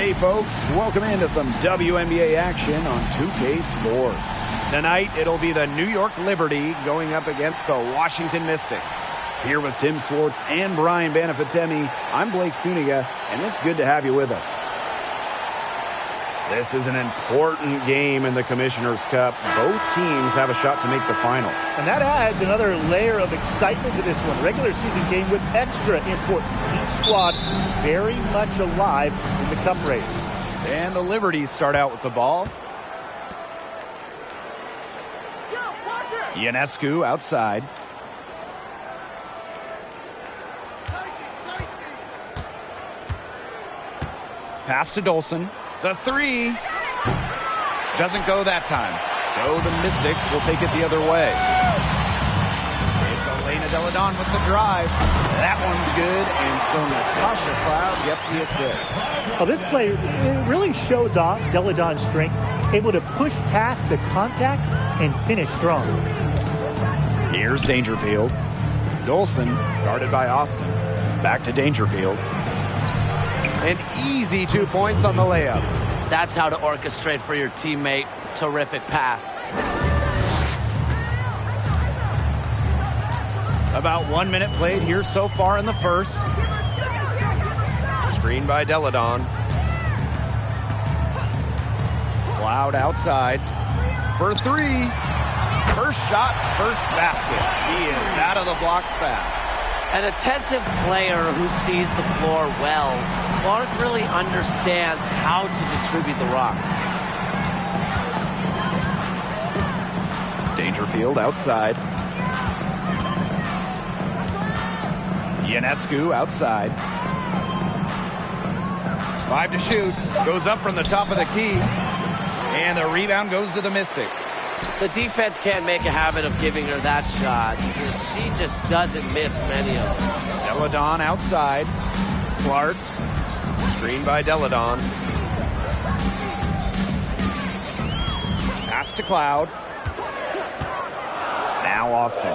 Hey folks, welcome into some WNBA action on 2K Sports. Tonight, it'll be the New York Liberty going up against the Washington Mystics. Here with Tim Swartz and Brian Banafitemi, I'm Blake Suniga, and it's good to have you with us. This is an important game in the Commissioner's Cup. Both teams have a shot to make the final. And that adds another layer of excitement to this one. Regular season game with extra importance. Each squad very much alive in the cup race. And the Liberties start out with the ball. Ionescu outside. Pass to Dolson. The three doesn't go that time. So the Mystics will take it the other way. It's Elena Deladon with the drive. That one's good, and so Natasha Cloud gets the assist. Well, this play really shows off Deladon's strength, able to push past the contact and finish strong. Here's Dangerfield. Dolson, guarded by Austin. Back to Dangerfield. An easy 2 points on the layup. That's how to orchestrate for your teammate. Terrific pass. About 1 minute played here so far in the first. Screen by Deladon. Cloud outside for three. First shot, first basket. She is out of the blocks fast. An attentive player who sees the floor well. Clark really understands how to distribute the rock. Dangerfield outside. Ionescu outside. 5 to shoot. Goes up from the top of the key. And the rebound goes to the Mystics. The defense can't make a habit of giving her that shot. She just doesn't miss many of them. Deladon outside. Clark. Screen by Deladon. Pass to Cloud. Now Austin.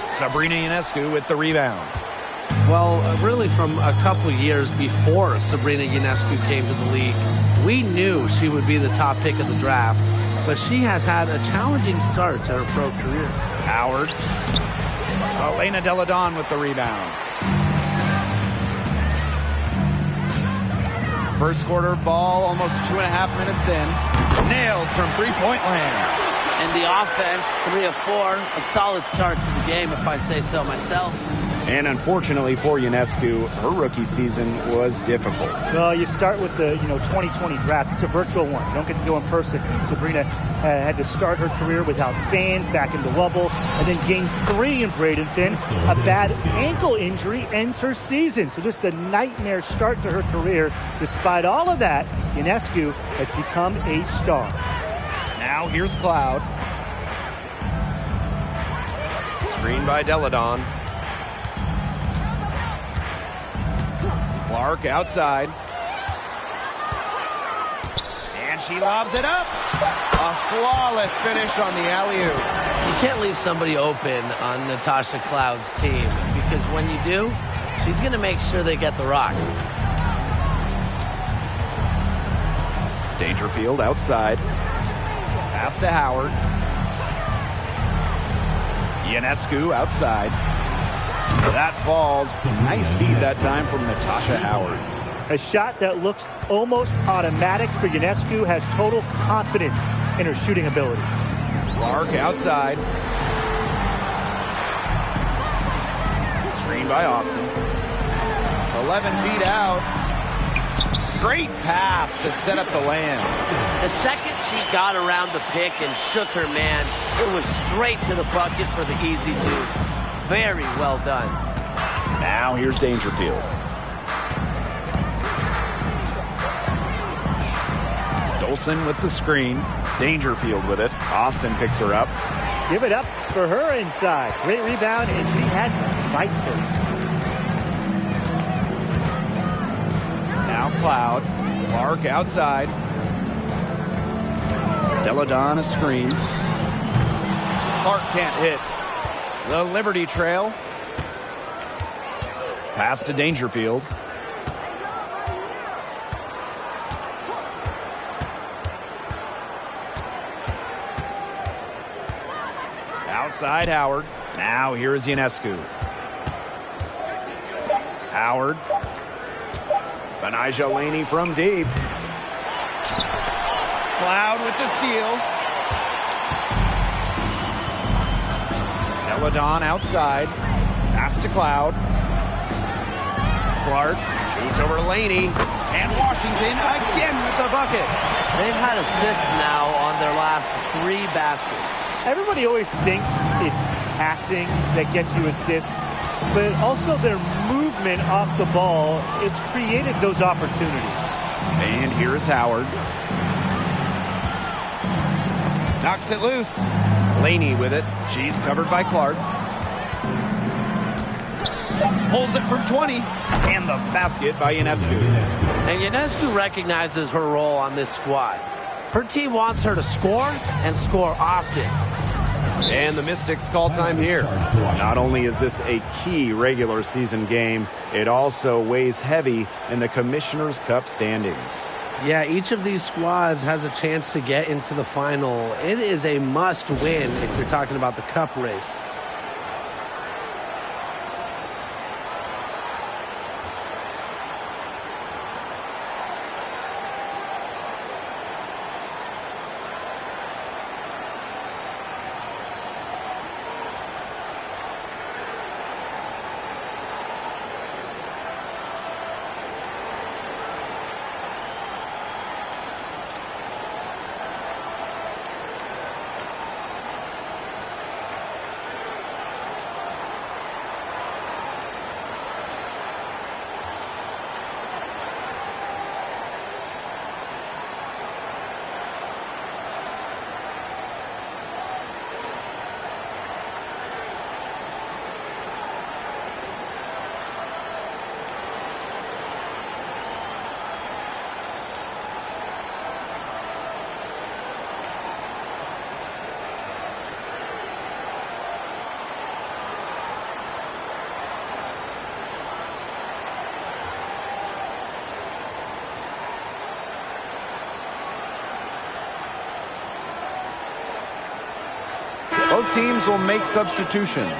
Sabrina Ionescu with the rebound. Well, really from a couple years before Sabrina Ionescu came to the league, we knew she would be the top pick of the draft, but she has had a challenging start to her pro career. Howard. Elena Deladon with the rebound. First quarter ball, almost 2.5 minutes in. Nailed from three-point land. And the offense, 3 of 4, a solid start to the game, if I say so myself. And unfortunately for Ionescu, her rookie season was difficult. Well, you start with the 2020 draft. It's a virtual one. You don't get to go in person. Sabrina had to start her career without fans back in the Lubbock, and then game 3 in Bradenton. A bad ankle injury ends her season. So just a nightmare start to her career. Despite all of that, Ionescu has become a star. Now here's Cloud. Screen by Deladon. Clark outside. And she lobs it up. A flawless finish on the alley-oop. You can't leave somebody open on Natasha Cloud's team, because when you do, she's going to make sure they get the rock. Dangerfield outside. Pass to Howard. Ionescu outside. That falls. Nice feed that time from Natasha Howard. A shot that looks almost automatic for Ionescu, has total confidence in her shooting ability. Clark outside. Screen by Austin. 11 feet out. Great pass to set up the land. The second she got around the pick and shook her man, it was straight to the bucket for the easy deuce. Very well done. Now here's Dangerfield. Dolson with the screen. Dangerfield with it. Austin picks her up. Give it up for her inside. Great rebound, and she had to fight for it. Now Cloud. Clark outside. Deladon a screen. Clark can't hit. The Liberty trail. Pass to Dangerfield. Outside Howard. Now here is Ionescu. Howard. Benijah Laney from deep. Cloud with the steal. Deladon outside. Pass to Cloud. Clark shoots over Laney. And Washington again with the bucket. They've had assists now on their last 3 baskets. Everybody always thinks it's passing that gets you assists, but also their movement off the ball, it's created those opportunities. And here is Howard. Knocks it loose. Laney with it. She's covered by Clark. Pulls it from 20. And the basket by Ionescu. And Ionescu recognizes her role on this squad. Her team wants her to score and score often. And the Mystics call time here. Not only is this a key regular season game, it also weighs heavy in the Commissioner's Cup standings. Yeah, each of these squads has a chance to get into the final. It is a must win if you're talking about the cup race. Both teams will make substitutions.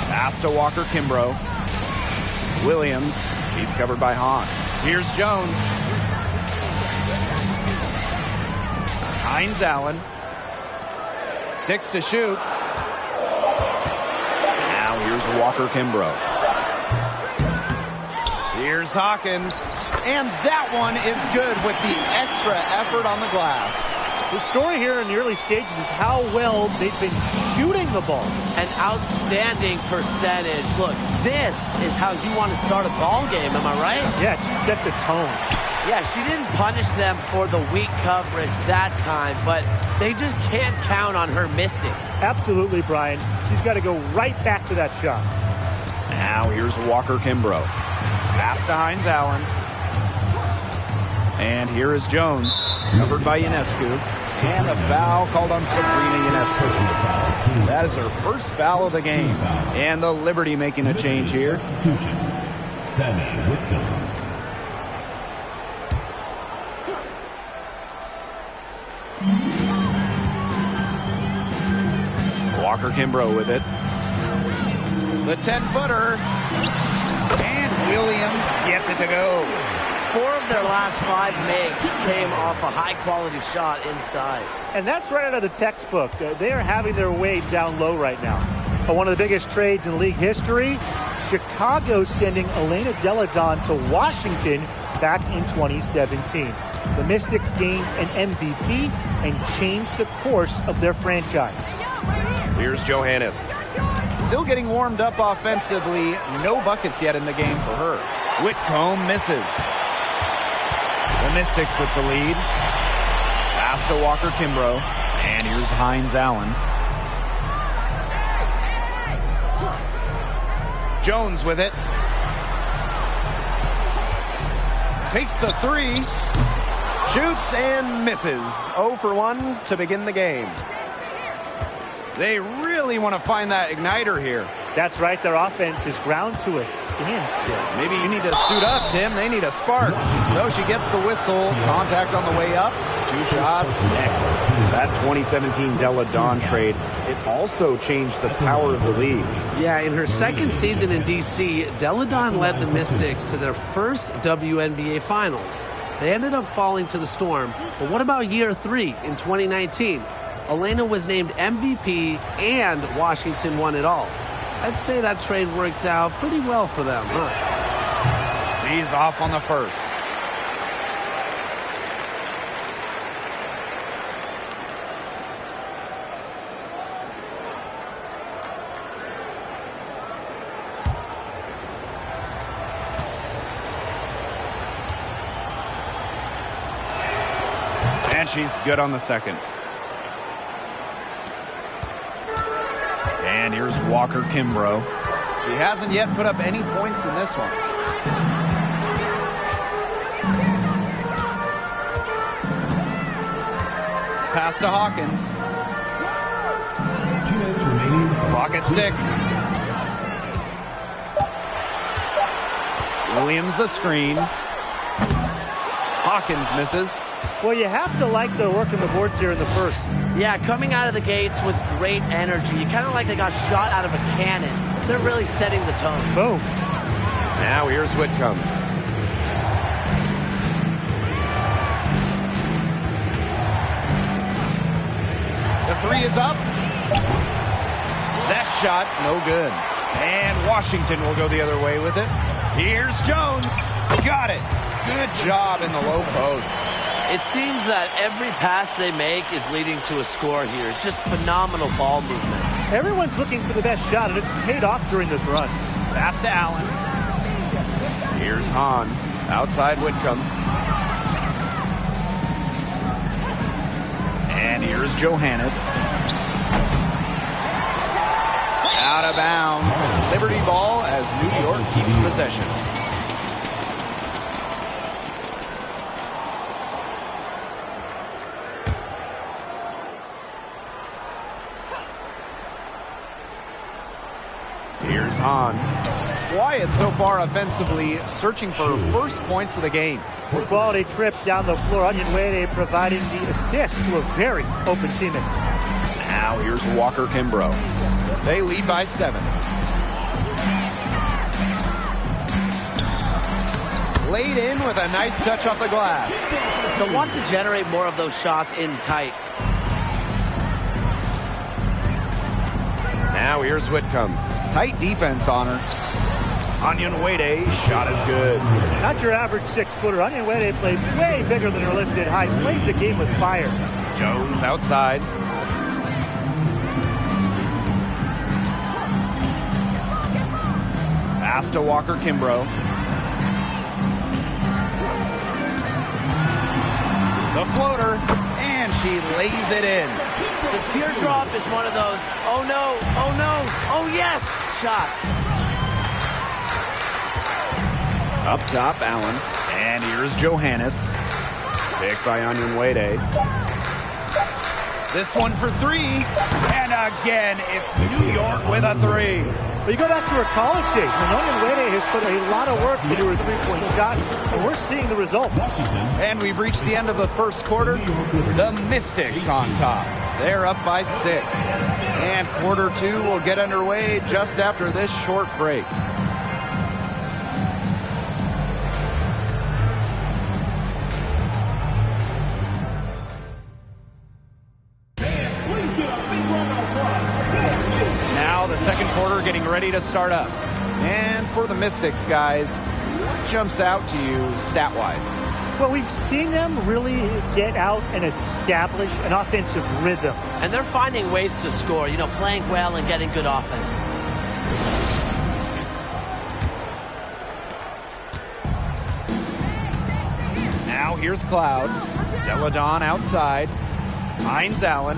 Pass to Walker Kimbrough. Williams, she's covered by Hahn. Here's Jones. Hines Allen. 6 to shoot. Now here's Walker Kimbrough. Here's Hawkins. And that one is good with the extra effort on the glass. The story here in the early stages is how well they've been shooting the ball. An outstanding percentage. Look, this is how you want to start a ball game, am I right? Yeah, it just sets a tone. Yeah, she didn't punish them for the weak coverage that time, but they just can't count on her missing. Absolutely, Brian. She's got to go right back to that shot. Now here's Walker Kimbrough. Pass to Hines Allen. And here is Jones, covered by Ionescu. And a foul called on Sabrina Ionescu. That is her first foul of the game. And the Liberty making a change here. Sammy Whitcomb. Walker Kimbrough with it. The 10-footer. And Williams gets it to go. 4 of their last 5 makes came off a high-quality shot inside. And that's right out of the textbook. They are having their way down low right now. But one of the biggest trades in league history, Chicago sending Elena Deladon to Washington back in 2017. The Mystics gained an MVP and changed the course of their franchise. Here's Johannes. Still getting warmed up offensively. No buckets yet in the game for her. Whitcomb misses. The Mystics with the lead. Pass to Walker Kimbrough. And here's Hines Allen. Jones with it. Takes the three. Shoots and misses. 0 for 1 to begin the game. They really want to find that igniter here. That's right. Their offense is ground to a standstill. Maybe you need to suit up, Tim. They need a spark. So she gets the whistle. Contact on the way up. 2 shots next. That 2017 Delle Donne trade, it also changed the power of the league. Yeah, in her second season in D.C., Delle Donne led the Mystics to their first WNBA Finals. They ended up falling to the Storm. But what about year 3 in 2019? Elena was named MVP and Washington won it all. I'd say that trade worked out pretty well for them, huh? She's off on the first. And she's good on the second. And here's Walker Kimbrough. She hasn't yet put up any points in this one. Pass to Hawkins. Clock at 6. Williams the screen. Hawkins misses. Well, you have to like the work on the boards here in the first. Yeah, coming out of the gates with great energy. Kind of like they got shot out of a cannon. They're really setting the tone. Boom. Now here's Whitcomb. The three is up. That shot, no good. And Washington will go the other way with it. Here's Jones. Got it. Good job in the low post. It seems that every pass they make is leading to a score here. Just phenomenal ball movement. Everyone's looking for the best shot, and it's paid off during this run. Pass to Allen. Here's Hahn. Outside Whitcomb. And here's Johannes. Out of bounds. Liberty ball as New York keeps possession. Here's Hahn. Quiet so far offensively, searching for first points of the game. A quality trip down the floor. Onion Wade providing the assist to a very open teammate. Now here's Walker Kimbrough. They lead by 7. Laid in with a nice touch off the glass. They'll want to generate more of those shots in tight. Now here's Whitcomb. Tight defense on her. Onion Wade, shot is good. Not your average 6-footer. Onion Wade plays way bigger than her listed height. Plays the game with fire. Jones outside. Pass to Walker Kimbrough. The floater, and she lays it in. The teardrop is one of those, oh no, oh no, oh yes, shots. Up top, Allen. And here's Johannes. Picked by Onion Wade. This one for 3. And again, it's New York with a 3. But you go back to her college days. Onion Wade has put a lot of work into her three-point shot, and we're seeing the results. And we've reached the end of the first quarter. The Mystics on top. They're up by 6. And quarter 2 will get underway just after this short break. Now the second quarter getting ready to start up. And for the Mystics, guys, what jumps out to you stat-wise? Well, we've seen them really get out and establish an offensive rhythm. And they're finding ways to score, playing well and getting good offense. Now here's Cloud. Delle Donne outside. Hines Allen.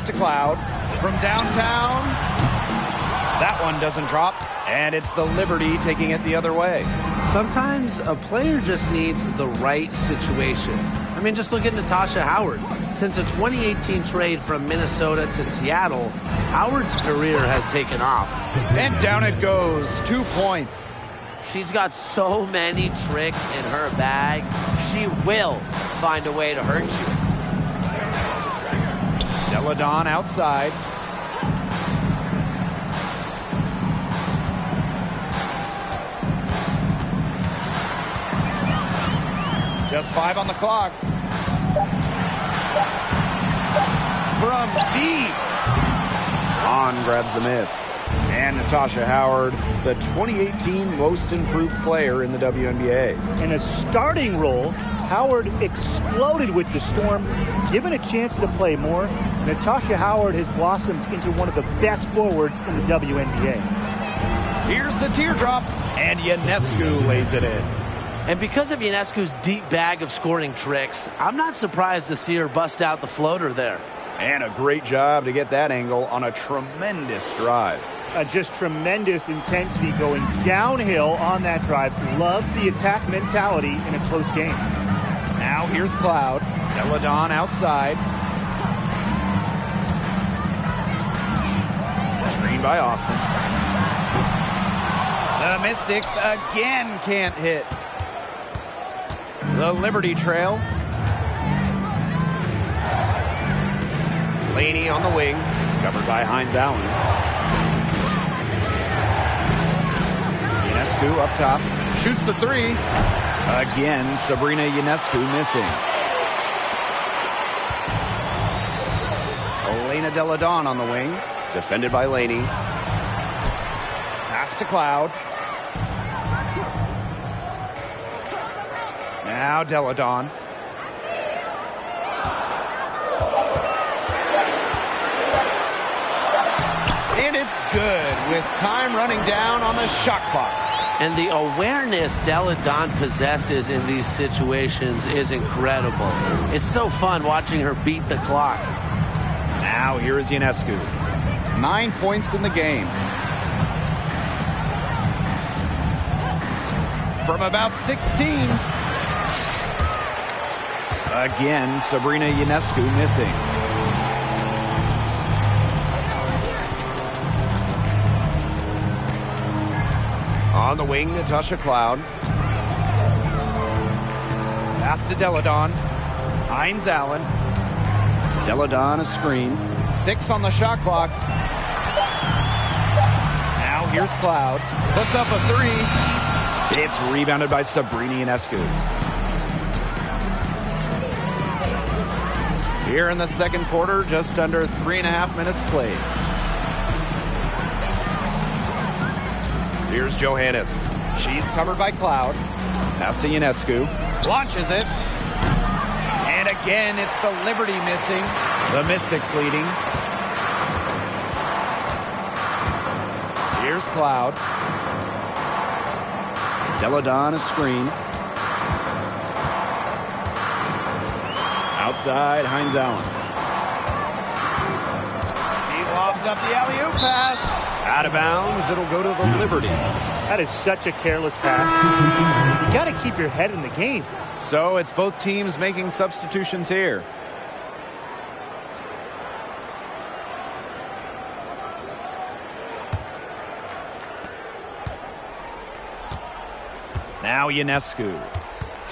to Cloud from downtown. That one doesn't drop, and it's the Liberty taking it the other way. Sometimes a player just needs the right situation. I mean, just look at Natasha Howard. Since a 2018 trade from Minnesota to Seattle, Howard's career has taken off. And down it goes, 2 points. She's got so many tricks in her bag. She will find a way to hurt you. Deladon outside. Just 5 on the clock. From deep. On grabs the miss. And Natasha Howard, the 2018 most improved player in the WNBA. In a starting role, Howard exploded with the Storm. Given a chance to play more, Natasha Howard has blossomed into one of the best forwards in the WNBA. Here's the teardrop, and Ionescu lays it in. And because of Ionescu's deep bag of scoring tricks, I'm not surprised to see her bust out the floater there. And a great job to get that angle on a tremendous drive. Just tremendous intensity going downhill on that drive. Love the attack mentality in a close game. Now here's Cloud. Deladon outside. Screen by Austin. The Mystics again can't hit. The Liberty trail. Laney on the wing, covered by Hines Allen. Ionescu up top, shoots the 3. Again, Sabrina Ionescu missing. Elena Deladon on the wing, defended by Laney. Pass to Cloud. Now Deladon. And it's good with time running down on the shot clock. And the awareness Deladon possesses in these situations is incredible. It's so fun watching her beat the clock. Now here is Ionescu. 9 points in the game. From about 16. Again, Sabrina Ionescu missing. On the wing, Natasha Cloud. Pass to Deladon. Hines Allen. Deladon a screen. 6 on the shot clock. Now here's Cloud. Puts up a 3. It's rebounded by Sabrina Ionescu. Here in the second quarter, just under 3.5 minutes played. Here's Johannes. She's covered by Cloud. Pass to Ionescu. Launches it. And again, it's the Liberty missing. The Mystics leading. Here's Cloud. Deladon a screen. Outside, Hines Allen. He lobs up the alley-oop pass. Out of bounds, it'll go to the Liberty. That is such a careless pass. You got to keep your head in the game. So it's both teams making substitutions here. Now Ionescu.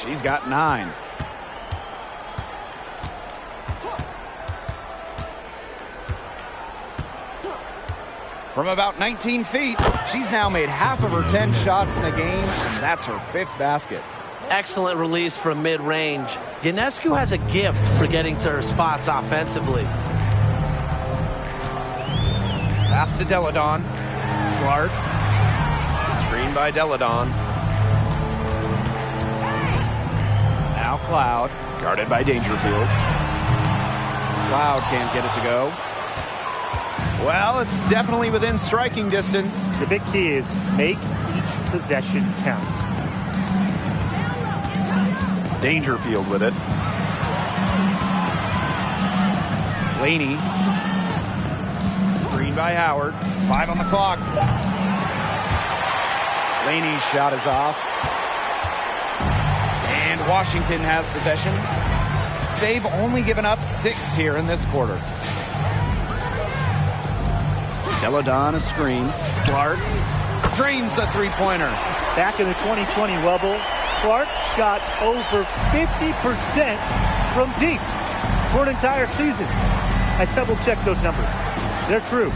She's got 9. From about 19 feet, she's now made half of her 10 shots in the game, and that's her 5th basket. Excellent release from mid-range. Ionescu has a gift for getting to her spots offensively. Pass to Deladon. Clark. Screen by Deladon. Now Cloud, guarded by Dangerfield. Cloud can't get it to go. Well, it's definitely within striking distance. The big key is make each possession count. Dangerfield with it. Laney by Howard. 5 on the clock. Laney's shot is off. And Washington has possession. They've only given up 6 here in this quarter. Deladon a screen. Clark drains the three-pointer. Back in the 2020 bubble, Clark shot over 50% from deep for an entire season. I double-checked those numbers. They're true.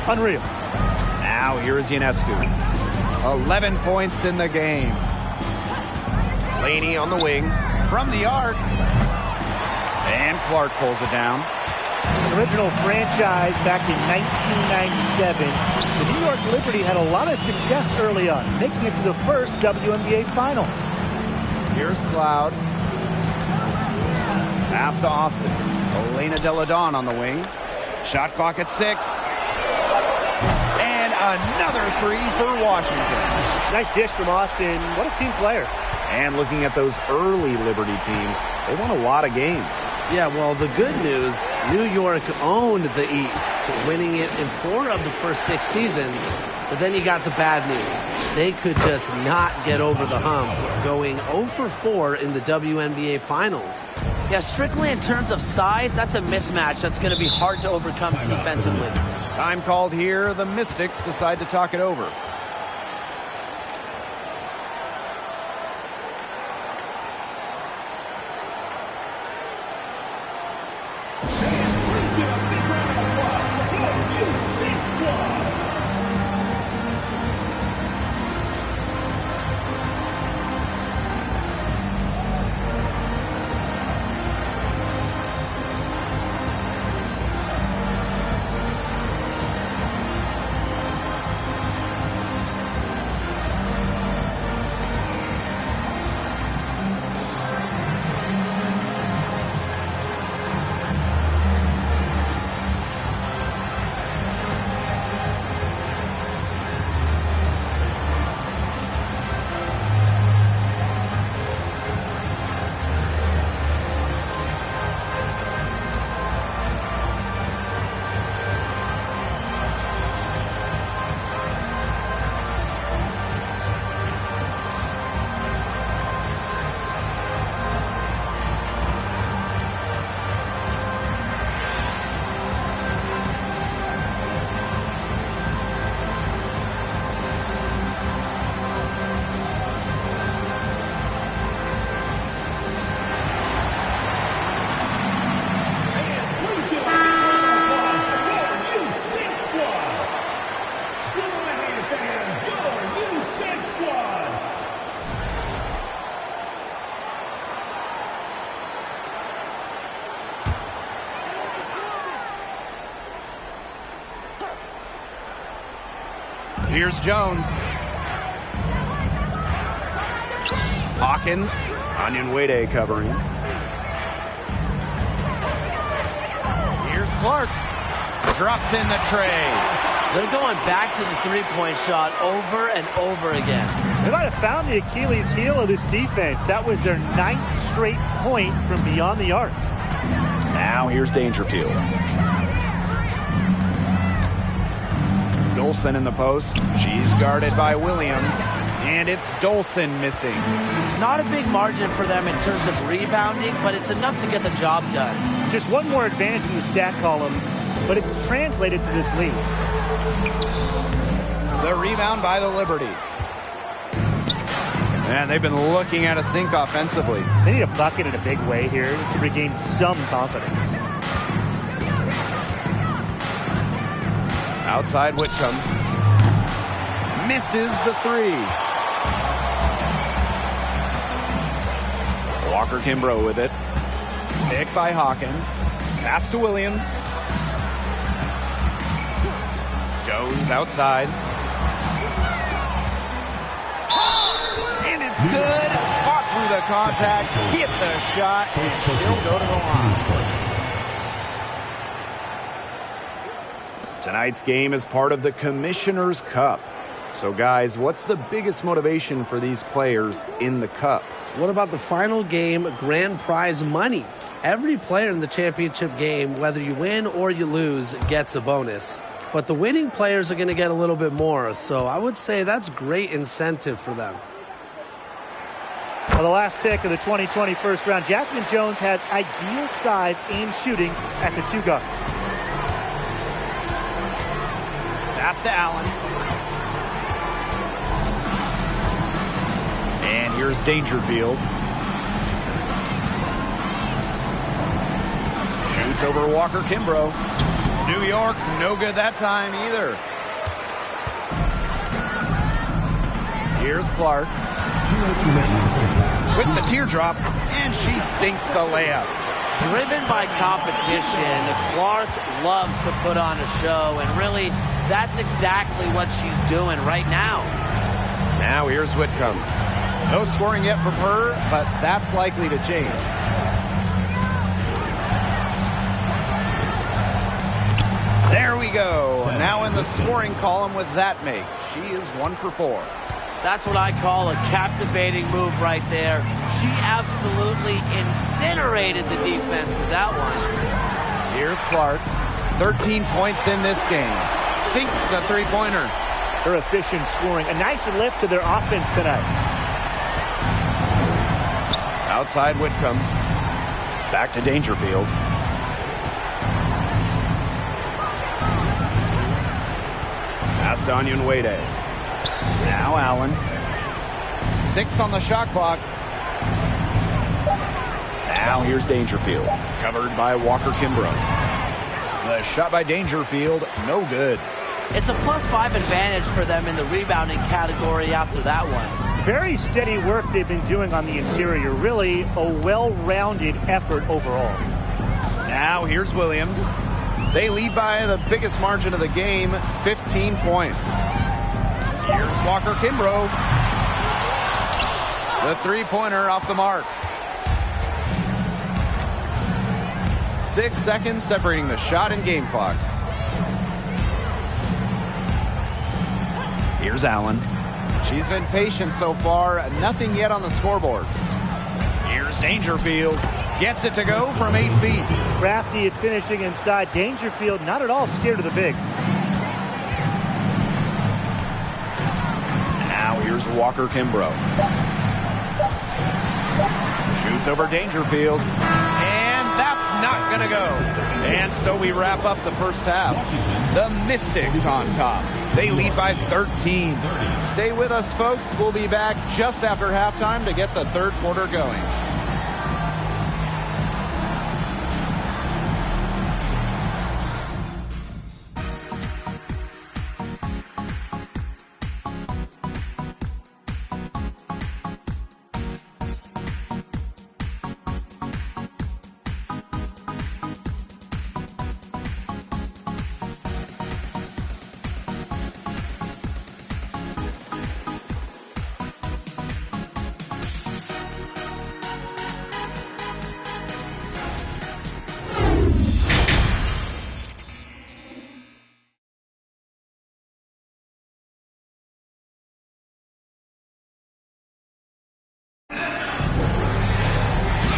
Unreal. Now here is Ionescu. 11 points in the game. Laney on the wing. From the arc. And Clark pulls it down. The original franchise back in 1997, the New York Liberty had a lot of success early on, making it to the first WNBA Finals. Here's Cloud. Pass to Austin. Elena Deladon on the wing. Shot clock at 6. And another 3 for Washington. Nice dish from Austin. What a team player. And looking at those early Liberty teams, they won a lot of games. Yeah, well, the good news, New York owned the East, winning it in 4 of the first 6 seasons. But then you got the bad news. They could just not get over the hump, going 0 for 4 in the WNBA Finals. Yeah, strictly in terms of size, that's a mismatch that's going to be hard to overcome defensively. Time called here. The Mystics decide to talk it over. Here's Jones. Hawkins. Onyenwere covering. Here's Clark. Drops in the tray. They're going back to the three-point shot over and over again. They might have found the Achilles heel of this defense. That was their 9th straight point from beyond the arc. Now here's Dangerfield. Dolson in the post. She's guarded by Williams. And it's Dolson missing. Not a big margin for them in terms of rebounding, but it's enough to get the job done. Just one more advantage in the stat column, but it's translated to this lead. The rebound by the Liberty. And they've been looking at a sink offensively. They need a bucket in a big way here to regain some confidence. Outside Whitcomb. Misses the 3. Walker Kimbrough with it. Picked by Hawkins. Pass to Williams. Jones outside. And it's good. Fought through the contact. Hit the shot. And still go to the line. Tonight's game is part of the Commissioner's Cup. So, guys, what's the biggest motivation for these players in the Cup? What about the final game grand prize money? Every player in the championship game, whether you win or you lose, gets a bonus. but the winning players are going to get a little bit more. So I would say that's great incentive for them. Well, the last pick of the 2020 first round, Jasmine Jones has ideal size and shooting at the 2 guard. Pass to Allen. And here's Dangerfield. Shoots over Walker Kimbrough. New York, no good that time either. Here's Clark. With the teardrop, and she sinks the layup. Driven by competition, Clark loves to put on a show, and really, that's exactly what she's doing right now. Now here's Whitcomb. No scoring yet from her, but that's likely to change. There we go. Now in the scoring column with that make. She is 1 for 4. That's what I call a captivating move right there. She absolutely incinerated the defense with that one. Here's Clark. 13 points in this game. Sinks the three-pointer. Her efficient scoring. A nice lift to their offense tonight. Outside Whitcomb. Back to Dangerfield. Pass to Onyenwere. Now Allen. 6 on the shot clock. Now here's Dangerfield. Covered by Walker Kimbrough. The shot by Dangerfield, no good. It's a +5 advantage for them in the rebounding category after that one. Very steady work they've been doing on the interior. Really a well-rounded effort overall. Now here's Williams. They lead by the biggest margin of the game, 15 points. Here's Walker Kimbrough. The three-pointer off the mark. 6 seconds separating the shot and game clocks. Here's Allen. She's been patient so far. Nothing yet on the scoreboard. Here's Dangerfield. Gets it to go from 8 feet. Crafty at finishing inside. Dangerfield not at all scared of the bigs. Now here's Walker Kimbrough. Shoots over Dangerfield. And that's not going to go. And so we wrap up the first half. The Mystics on top. They lead by 13. Stay with us, folks. We'll be back just after halftime to get the third quarter going.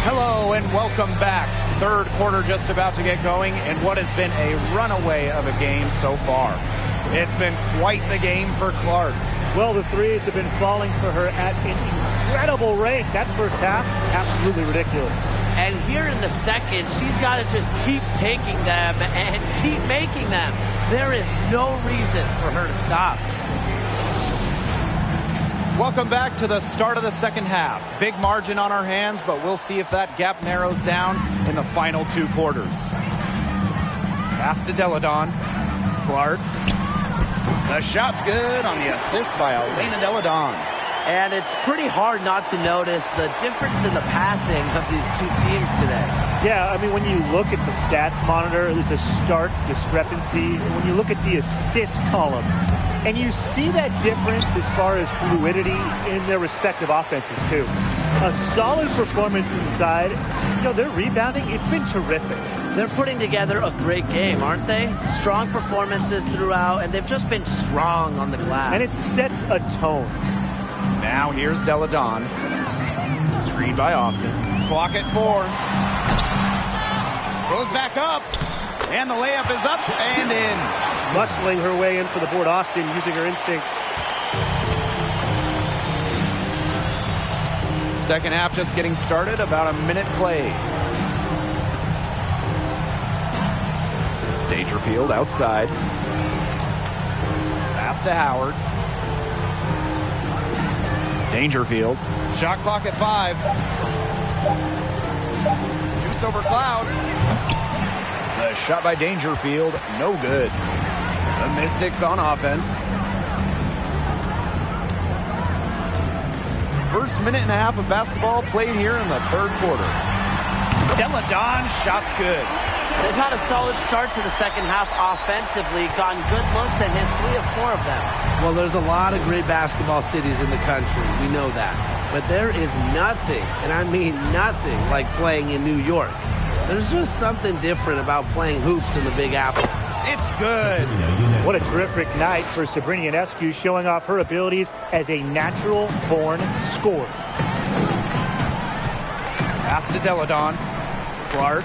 Hello and welcome back. Third quarter just about to get going, and what has been a runaway of a game so far. It's been quite the game for Clark. Well, the threes have been falling for her at an incredible rate. That first half, absolutely ridiculous. And here in the second, she's got to just keep taking them and keep making them. There is no reason for her to stop. Welcome back to the start of the second half. Big margin on our hands, but we'll see if that gap narrows down in the final 2 quarters. Pass to Deladon. Clark. The shot's good on the assist by Elena Deladon. And it's pretty hard not to notice the difference in the passing of these two teams today. Yeah, I mean, when you look at the stats monitor, there's a stark discrepancy. When you look at the assist column, and you see that difference as far as fluidity in their respective offenses, too. A solid performance inside. You know, their rebounding, it's been terrific. They're putting together a great game, aren't they? Strong performances throughout, and they've just been strong on the glass. And it sets a tone. Now here's Deladon. Screened by Austin. Clock at 4. Goes back up. And the layup is up and in. Muscling her way in for the board. Austin using her instincts. Second half just getting started, about a minute played. Dangerfield outside. Pass to Howard. Dangerfield. Shot clock at 5. Shoots over Cloud. The shot by Dangerfield, no good. The Mystics on offense. First minute and a half of basketball played here in the third quarter. Delle Donne, shots good. They've had a solid start to the second half offensively, gotten good looks and hit 3 of 4 of them. Well, there's a lot of great basketball cities in the country. We know that. But there is nothing, and I mean nothing, like playing in New York. There's just something different about playing hoops in the Big Apple. It's good. What a terrific night for Sabrina Ionescu, showing off her abilities as a natural-born scorer. Pass to Delle Donne. Clark.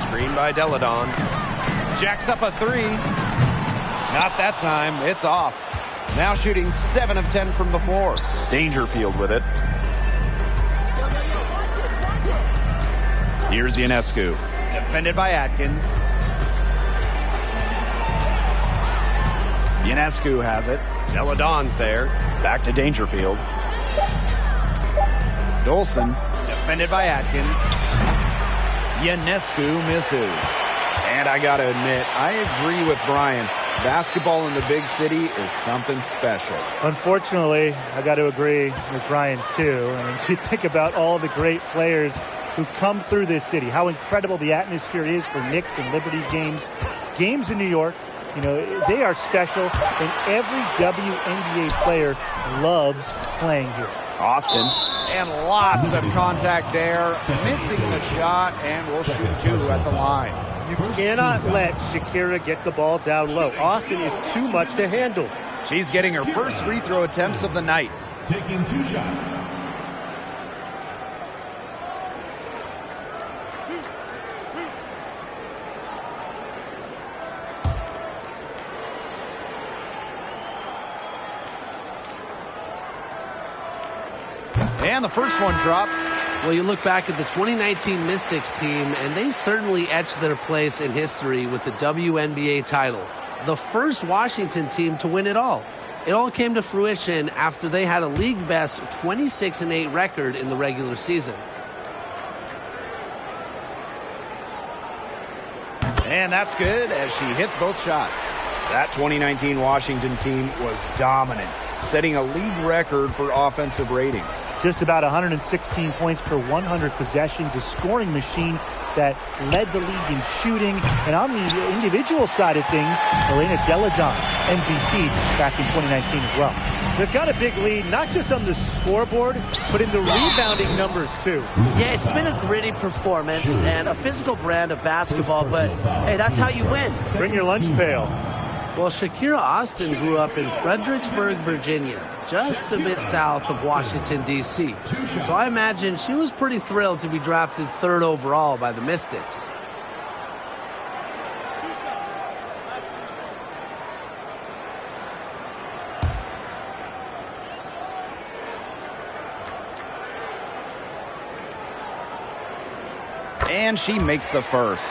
Screen by Delle Donne. Jacks up a 3. Not that time. It's off. Now shooting 7 of 10 from the floor. Dangerfield with it. Here's Ionescu. Defended by Atkins. Ionescu has it. Delle Donne's there. Back to Dangerfield. Dolson. Defended by Atkins. Ionescu misses. And I got to admit, I agree with Brian. Basketball in the big city is something special. Unfortunately, I got to agree with Brian, too. I mean, you think about all the great players who've come through this city, how incredible the atmosphere is for Knicks and Liberty games. Games in New York, you know, they are special, and every WNBA player loves playing here. Austin. And lots of contact there. Missing the shot, and we'll shoot 2 at the line. You cannot let Shakira get the ball down low. Austin is too much to handle. She's getting her first free throw attempts of the night. Taking 2 shots. And the first one drops. Well, you look back at the 2019 Mystics team, and they certainly etched their place in history with the WNBA title. The first Washington team to win it all. It all came to fruition after they had a league-best 26-8 record in the regular season. And that's good as she hits both shots. That 2019 Washington team was dominant, setting a league record for offensive rating. Just about 116 points per 100 possessions, a scoring machine that led the league in shooting. And on the individual side of things, Elena Delle Donne, MVP back in 2019 as well. They've got a big lead, not just on the scoreboard, but in the rebounding numbers, too. Yeah, it's been a gritty performance and a physical brand of basketball, but, hey, that's how you win. Bring your lunch pail. Well, Shakira Austin grew up in Fredericksburg, Virginia, just a bit south of Washington, D.C. So I imagine she was pretty thrilled to be drafted 3rd overall by the Mystics. And she makes the first.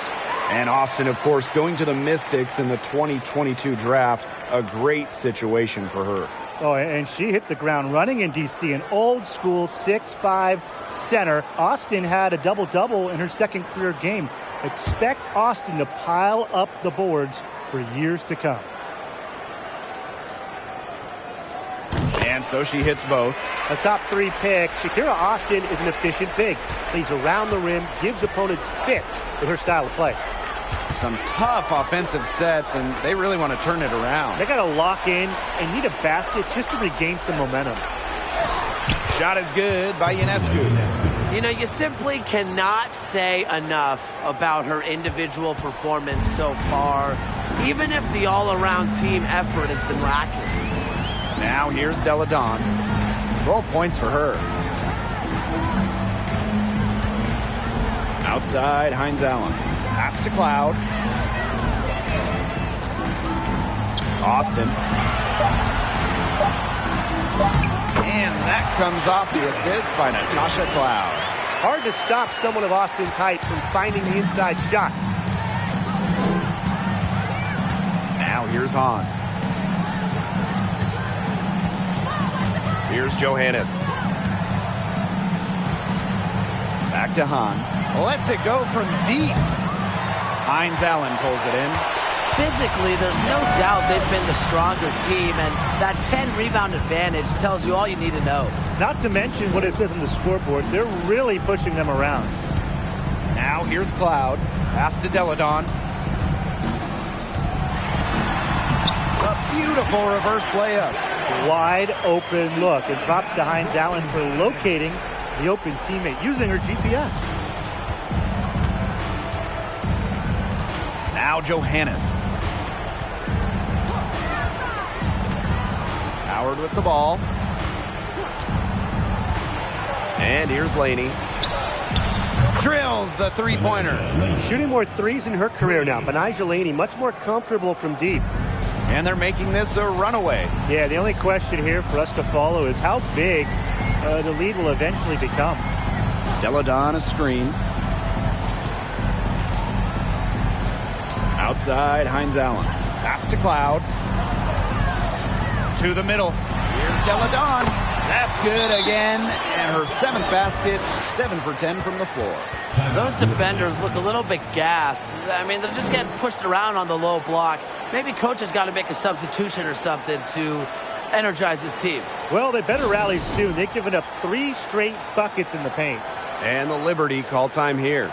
And Austin, of course, going to the Mystics in the 2022 draft, a great situation for her. Oh, and she hit the ground running in D.C., an old-school 6'5" center. Austin had a double-double in her second career game. Expect Austin to pile up the boards for years to come. And so she hits both. A top 3 pick. Shakira Austin is an efficient big. Plays around the rim, gives opponents fits with her style of play. Some tough offensive sets, and they really want to turn it around. They got to lock in and need a basket just to regain some momentum. Shot is good by Ionescu. You know, you simply cannot say enough about her individual performance so far, even if the all-around team effort has been lacking. Now here's Delle Donne. 12 points for her. Outside, Hines Allen. Pass to Cloud. Austin. And that comes off the assist by Natasha Cloud. Hard to stop someone of Austin's height from finding the inside shot. Now here's Hahn. Here's Johannes. Back to Hahn. Lets it go from deep. Hines Allen pulls it in. Physically, there's no doubt they've been the stronger team, and that 10-rebound advantage tells you all you need to know. Not to mention what it says on the scoreboard. They're really pushing them around. Now here's Cloud. Pass to Deladon. A beautiful reverse layup. Wide open look. And props to Hines Allen for locating the open teammate using her GPS. Now Johannes. Howard with the ball. And here's Laney. Drills the three-pointer. Shooting more threes in her career now. Benijah Laney much more comfortable from deep. And they're making this a runaway. Yeah, the only question here for us to follow is how big the lead will eventually become. Deladon a screen. Outside, Hines Allen. Pass to Cloud. To the middle. Here's Deladon. That's good again. And her 7th basket, 7 for 10 from the floor. Those defenders look a little bit gassed. I mean, they're just getting pushed around on the low block. Maybe coach has got to make a substitution or something to energize his team. Well, they better rally soon. They've given up 3 straight buckets in the paint. And the Liberty call time here.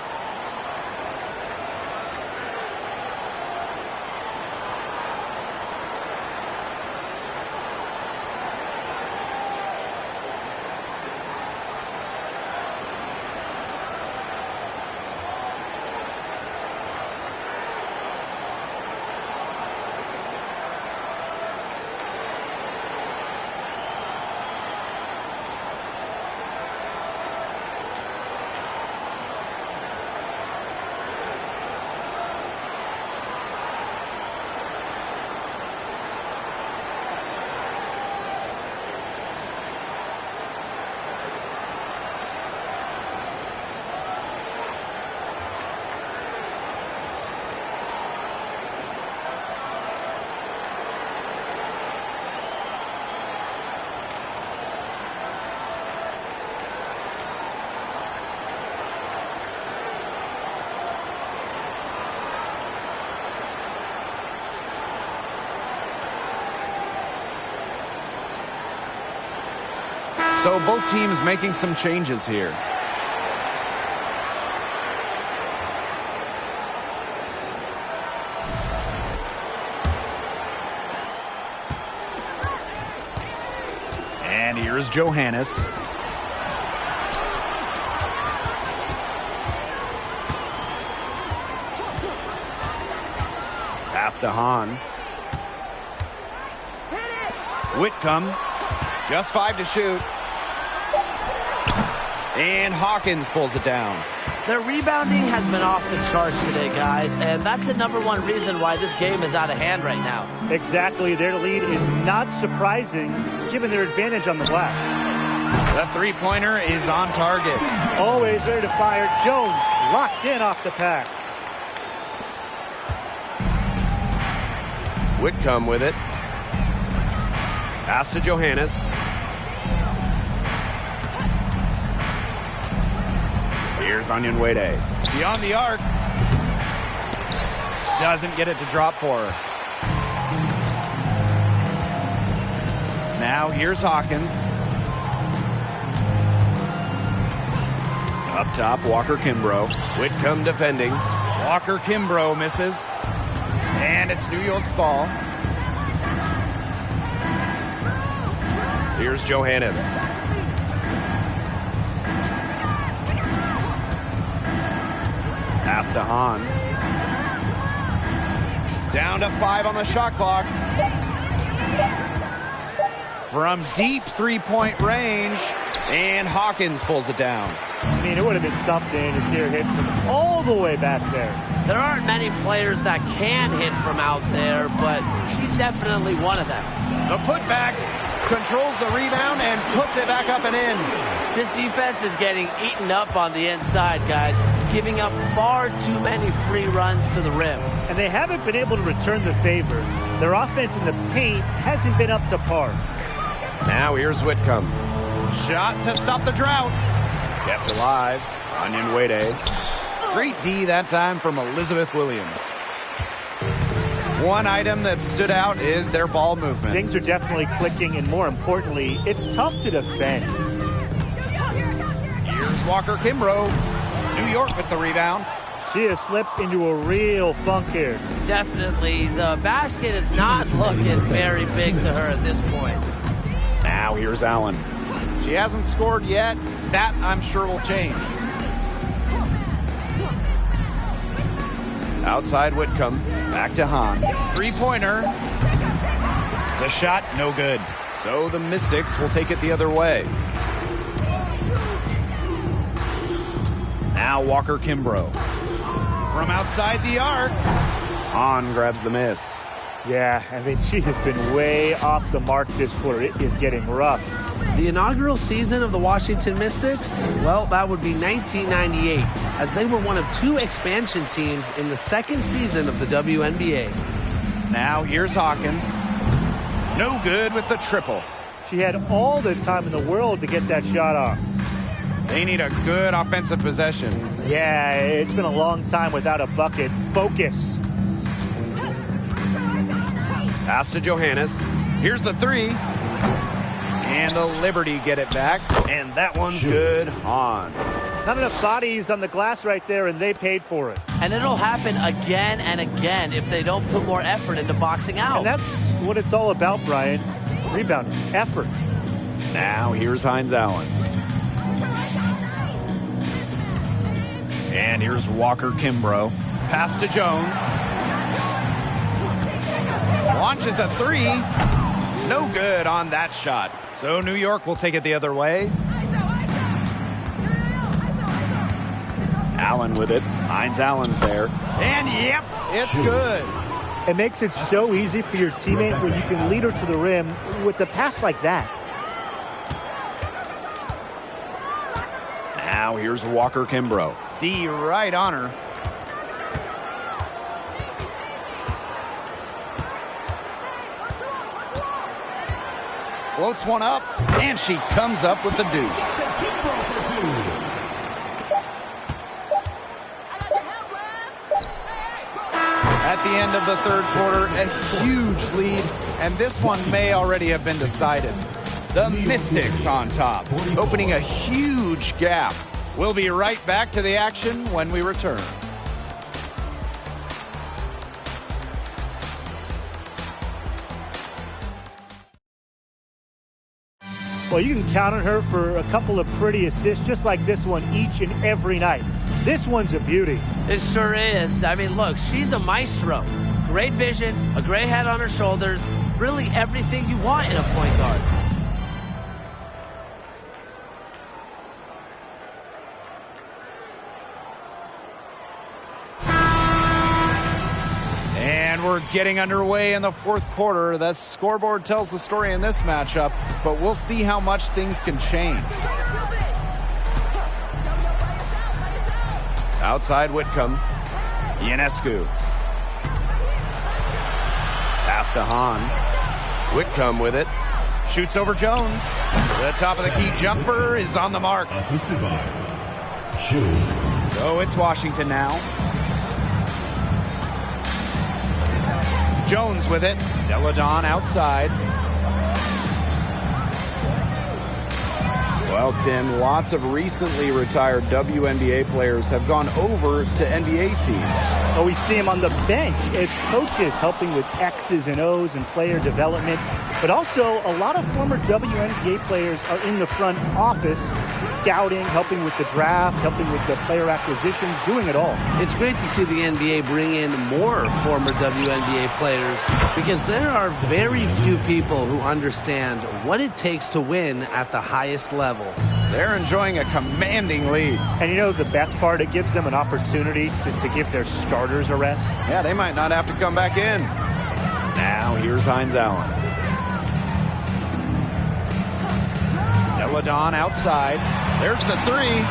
So both teams making some changes here. And here's Johannes. Pass to Hahn. Whitcomb. Just 5 to shoot. And Hawkins pulls it down. Their rebounding has been off the charts today, guys, and that's the #1 reason why this game is out of hand right now. Exactly. Their lead is not surprising given their advantage on the glass. The three-pointer is on target. Always ready to fire. Jones locked in off the pass. Whitcomb with it. Pass to Johannes. Here's Onyenwere. Beyond the arc. Doesn't get it to drop for her. Now here's Hawkins. Up top, Walker Kimbrough. Whitcomb defending. Walker Kimbrough misses. And it's New York's ball. Here's Johannes. Pass to Hahn. Down to 5 on the shot clock. From deep three-point range. And Hawkins pulls it down. I mean, it would have been something to see her hit from all the way back there. There aren't many players that can hit from out there, but she's definitely one of them. The putback controls the rebound and puts it back up and in. This defense is getting eaten up on the inside, guys, giving up far too many free runs to the rim. And they haven't been able to return the favor. Their offense in the paint hasn't been up to par. Now here's Whitcomb. Shot to stop the drought. Kept alive. Onion Wade. Great D that time from Elizabeth Williams. One item that stood out is their ball movement. Things are definitely clicking, and more importantly, it's tough to defend. Here's Walker Kimbrough. New York with the rebound. She has slipped into a real funk here. Definitely. The basket is not looking very big to her at this point. Now here's Allen. She hasn't scored yet. That, I'm sure, will change. Outside Whitcomb. Back to Hahn. Three-pointer. The shot, no good. So the Mystics will take it the other way. Now Walker Kimbrough. From outside the arc. Hahn grabs the miss. Yeah, I mean, she has been way off the mark this quarter. It is getting rough. The inaugural season of the Washington Mystics, well, that would be 1998, as they were one of two expansion teams in the second season of the WNBA. Now here's Hawkins. No good with the triple. She had all the time in the world to get that shot off. They need a good offensive possession. Yeah, it's been a long time without a bucket. Focus. Pass to Johannes. Here's the three. And the Liberty get it back. And that one's good. Hahn. Not enough bodies on the glass right there, and they paid for it. And it'll happen again and again if they don't put more effort into boxing out. And that's what it's all about, Brian. Rebounding, effort. Now here's Hines Allen. And here's Walker Kimbrough. Pass to Jones. Launches a three. No good on that shot. So New York will take it the other way. Allen with it. Hines Allen's there. And yep, it's good. It makes it so easy for your teammate when you can lead her to the rim with a pass like that. Now here's Walker Kimbrough. D right on her. Floats one up, and she comes up with the deuce. At the end of the third quarter, a huge lead, and this one may already have been decided. The Mystics on top, opening a huge gap. We'll be right back to the action when we return. Well, you can count on her for a couple of pretty assists just like this one each and every night. This one's a beauty. It sure is. I mean, look, she's a maestro. Great vision, a great head on her shoulders, really everything you want in a point guard. And we're getting underway in the fourth quarter. The scoreboard tells the story in this matchup, but we'll see how much things can change. Outside Whitcomb. Ionescu. Pass to Hahn. Whitcomb with it. Shoots over Jones. The top of the key jumper is on the mark. Assisted by Shu. So it's Washington now. Jones with it. Deladon outside. Well, Tim, lots of recently retired WNBA players have gone over to NBA teams. Oh, we see him on the bench as coaches helping with X's and O's and player development. But also, a lot of former WNBA players are in the front office, scouting, helping with the draft, helping with the player acquisitions, doing it all. It's great to see the NBA bring in more former WNBA players because there are very few people who understand what it takes to win at the highest level. They're enjoying a commanding lead. And you know the best part? It gives them an opportunity to give their starters a rest. Yeah, they might not have to come back in. Now here's Hines Allen. Deladon outside. There's the three.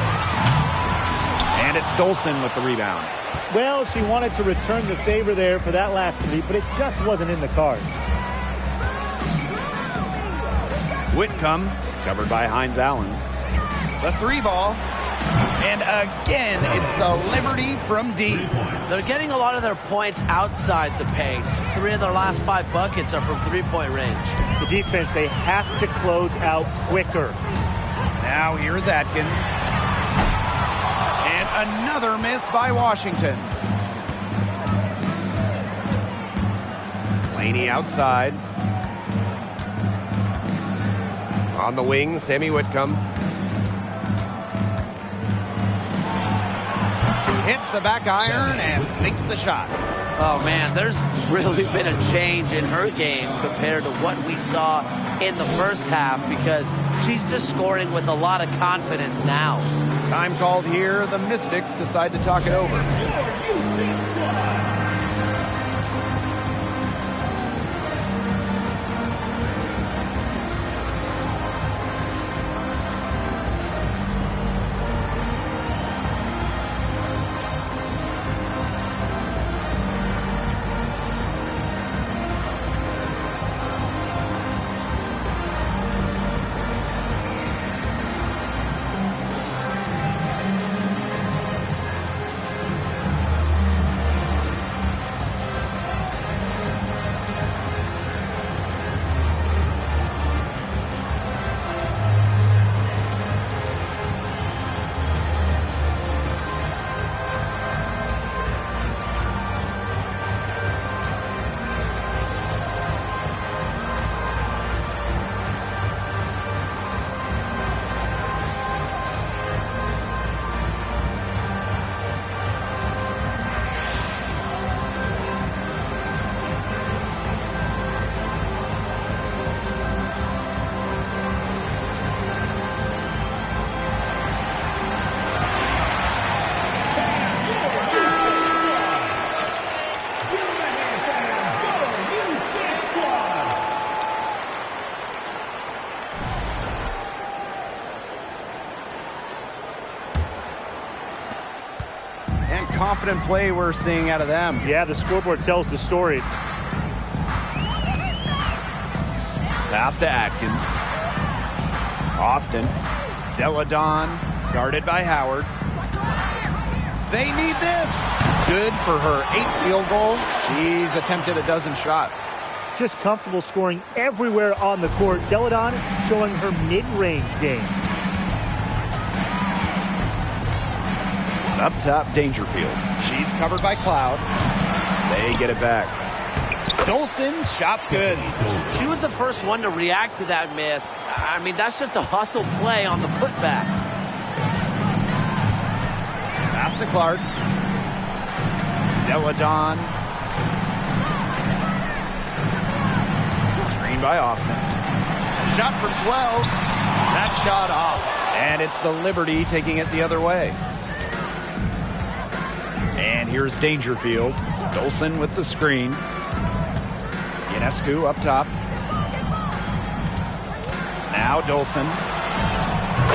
And it's Dolson with the rebound. Well, she wanted to return the favor there for that last three, but it just wasn't in the cards. Whitcomb, covered by Hines Allen. The three ball. And again, it's the Liberty from deep. They're getting a lot of their points outside the paint. 3 of their last 5 buckets are from three-point range. The defense, they have to close out quicker. Now here's Atkins. And another miss by Washington. Laney outside. On the wing, Sammy Whitcomb. Hits the back iron and sinks the shot. Oh, man, there's really been a change in her game compared to what we saw in the first half because she's just scoring with a lot of confidence now. Time called here. The Mystics decide to talk it over. Confident play we're seeing out of them. Yeah, the scoreboard tells the story. Pass to Atkins. Austin. Deladon guarded by Howard. They need this. Good for her 8 field goals. She's attempted a dozen shots. Just comfortable scoring everywhere on the court. Deladon showing her mid-range game. Up top, Dangerfield. She's covered by Cloud. They get it back. Dolson's shot's good. She was the first one to react to that miss. I mean, that's just a hustle play on the putback. Pass to Clark. Deladon. Screen by Austin. Shot from 12. That shot off. And it's the Liberty taking it the other way. And here's Dangerfield. Dolson with the screen. Ionescu up top. Now Dolson.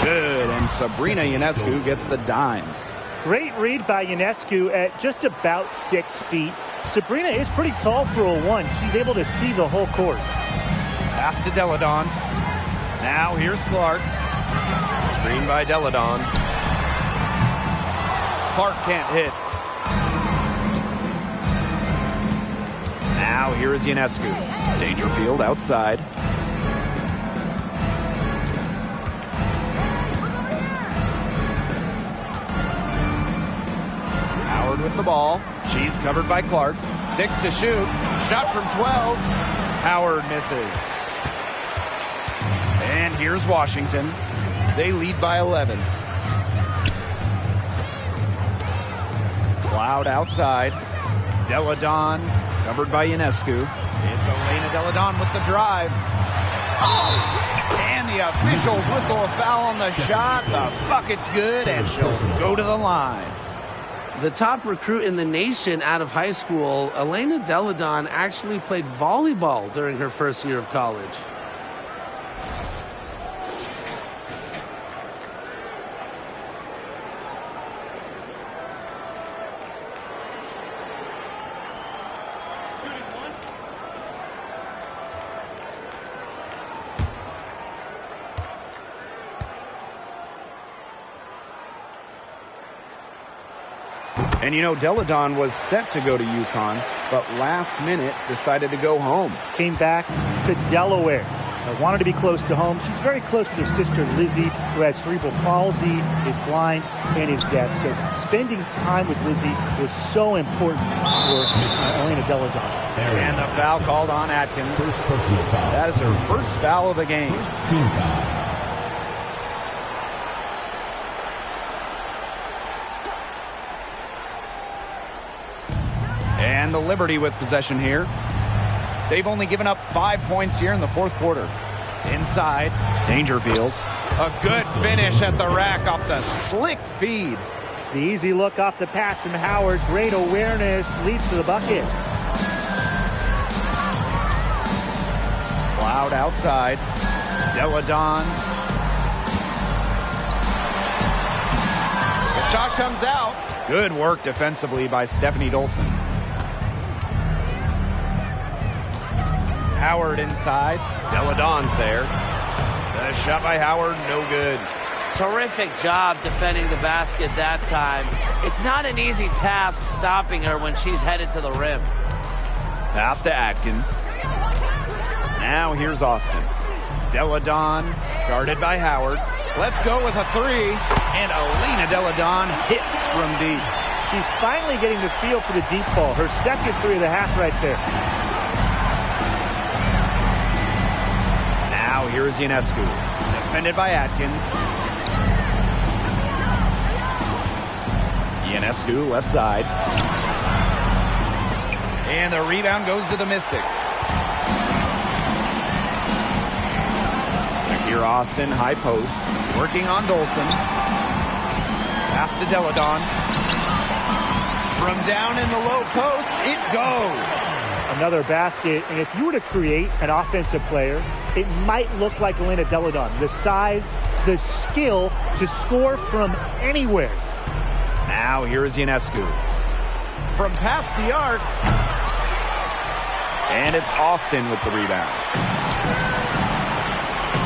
Good, and Sabrina Ionescu gets the dime. Great read by Ionescu at just about 6 feet. Sabrina is pretty tall for a 1. She's able to see the whole court. Pass to Deladon. Now here's Clark. Screen by Deladon. Clark can't hit. Now here is Ionescu. Dangerfield outside. Howard with the ball. She's covered by Clark. 6 to shoot. Shot from 12. Howard misses. And here's Washington. They lead by 11. Cloud outside. Deladon covered by Ionescu. It's Elena Deladon with the drive. Oh! And the the officials whistle a foul on the shot. The bucket's good, and she'll go to the line. The top recruit in the nation out of high school, Elena Deladon, actually played volleyball during her first year of college. And you know, Deladon was set to go to UConn, but last minute decided to go home. Came back to Delaware. Wanted to be close to home. She's very close with her sister Lizzie, who has cerebral palsy, is blind, and is deaf. So spending time with Lizzie was so important for Elena Deladon. And the foul called on Atkins. That is her first foul of the game. Team foul. And the Liberty with possession here. They've only given up 5 points here in the fourth quarter. Inside, Dangerfield. A good finish at the rack off the slick feed. The easy look off the pass from Howard. Great awareness, leads to the bucket. Cloud outside. Deladon. The shot comes out. Good work defensively by Stephanie Dolson. Howard inside. Deladon's there. The shot by Howard, no good. Terrific job defending the basket that time. It's not an easy task stopping her when she's headed to the rim. Pass to Atkins. Now here's Austin. Deladon guarded by Howard. Let's go with a three. And Elena Deladon hits from deep. She's finally getting the feel for the deep ball. Her second three of the half right there. Now here's Ionescu. Defended by Atkins. Ionescu left side. And the rebound goes to the Mystics. Here Austin, high post. Working on Dolson. Pass to Deladon. From down in the low post, it goes. Another basket, and if you were to create an offensive player, it might look like Elena Deladon. The size, the skill to score from anywhere. Now here's Ionescu. From past the arc. And it's Austin with the rebound.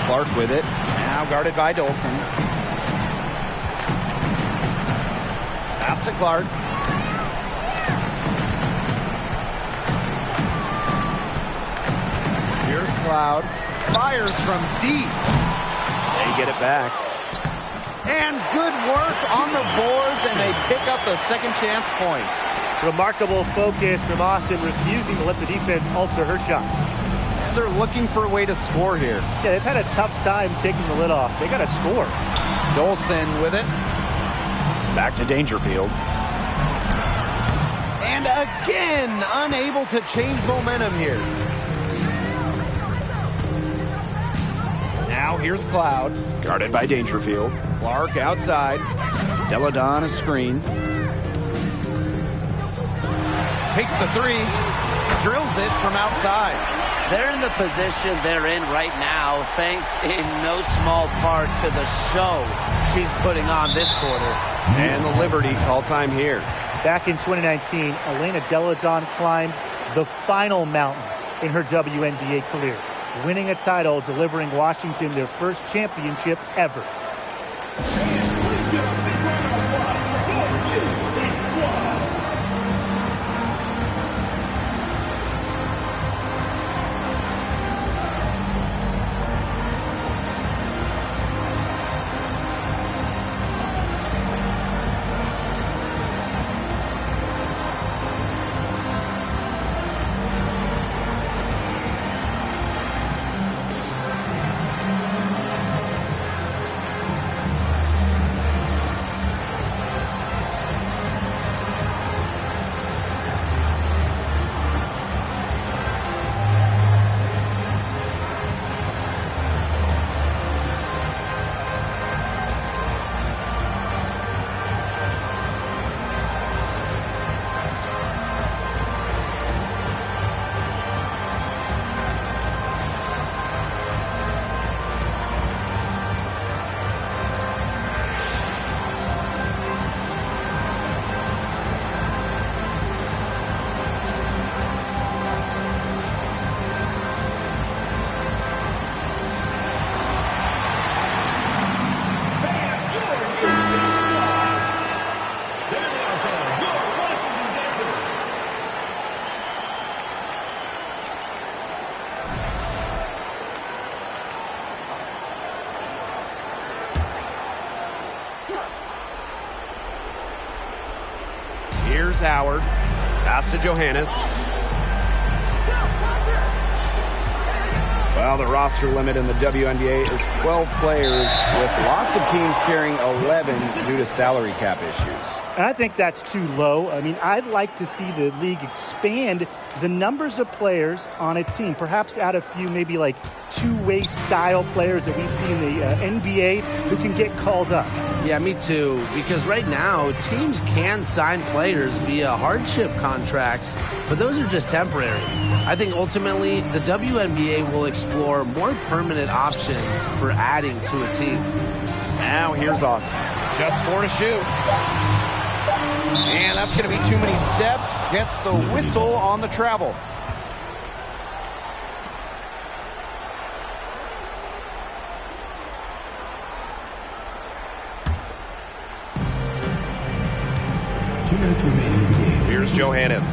Clark with it. Now guarded by Dolson. Pass to Clark. Here's Cloud. Fires from deep. They get it back. And good work on the boards, and they pick up the second chance points. Remarkable focus from Austin, refusing to let the defense alter her shot. And they're looking for a way to score here. Yeah, they've had a tough time taking the lid off. They got to score. Dolson with it. Back to Dangerfield. And again, unable to change momentum here. Now here's Cloud, guarded by Dangerfield. Clark outside. Deladon a screen. Takes the three. Drills it from outside. They're in the position they're in right now, thanks in no small part to the show she's putting on this quarter. And the Liberty call time here. Back in 2019, Elena Deladon climbed the final mountain in her WNBA career, winning a title, delivering Washington their first championship ever. Here's Howard. Pass to Johannes. Well, the roster limit in the WNBA is 12 players, with lots of teams carrying 11 due to salary cap issues. And I think that's too low. I mean, I'd like to see the league expand the numbers of players on a team. Perhaps add a few maybe like two-way style players that we see in the NBA who can get called up. Yeah, me too. Because right now, teams can sign players via hardship contracts, but those are just temporary. I think ultimately the WNBA will explore more permanent options for adding to a team. Now here's Austin. Just 4 to shoot. And that's going to be too many steps. Gets the whistle on the travel. Here's Johannes.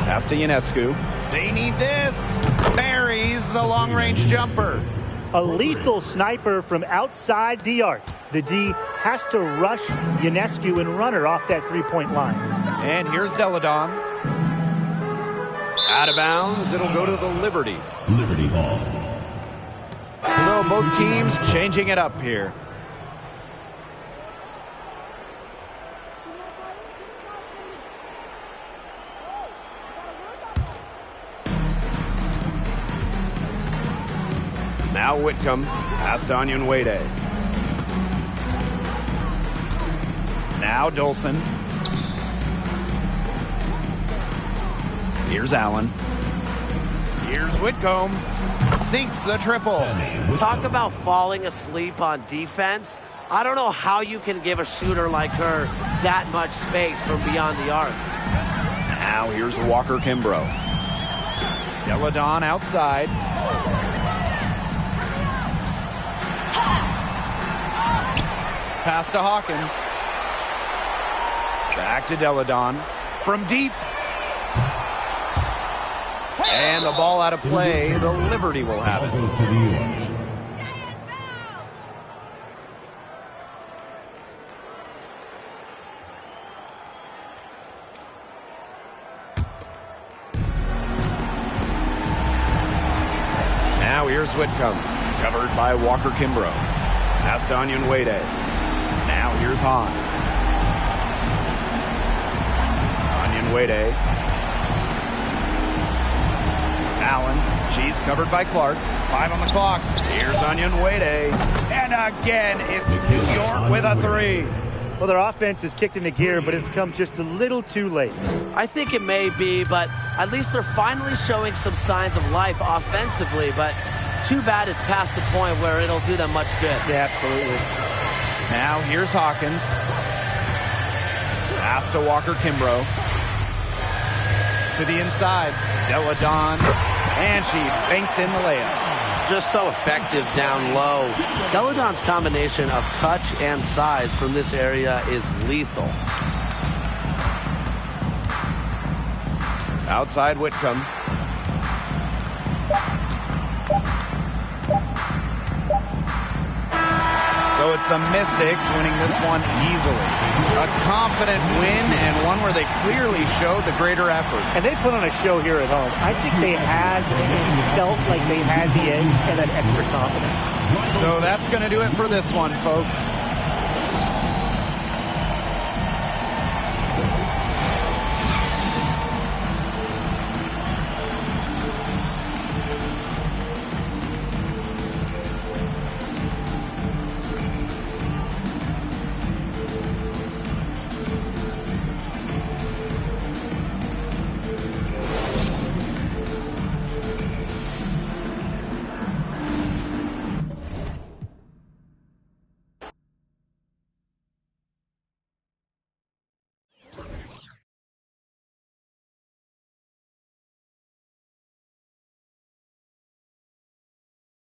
Pass to Ionescu. They need this. Buries the long-range jumper. A lethal sniper from outside the arc. The D has to rush Ionescu and run her off that three-point line. And here's Deladon. Out of bounds, it'll go to the Liberty. Liberty ball. So both teams changing it up here. Now Whitcomb, past Onion Wade. Now Dolson. Here's Allen. Here's Whitcomb. Sinks the triple. Talk about falling asleep on defense. I don't know how you can give a shooter like her that much space from beyond the arc. Now here's Walker Kimbrough. Deladon outside. Pass to Hawkins. Back to Deladon. From deep. And the ball out of play. The Liberty will have it. Goes to the U. Now here's Whitcomb, covered by Walker Kimbrough. Past Onion Wade. Now here's Hahn. Onion Wade. Allen. She's covered by Clark. 5 on the clock. Here's Onion Wade. And again, it's New York with a 3. Well, their offense is kicked into gear, but it's come just a little too late. I think it may be, but at least they're finally showing some signs of life offensively. But too bad it's past the point where it'll do them much good. Yeah, absolutely. Now here's Hawkins. Pass to Walker Kimbrough. To the inside. Deladon. And she banks in the layup. Just so effective down low. Deladon's combination of touch and size from this area is lethal. Outside Whitcomb. So it's the Mystics winning this one easily. A confident win and one where they clearly showed the greater effort. And they put on a show here at home. I think they had and felt like they had the edge and that extra confidence. So that's going to do it for this one, folks.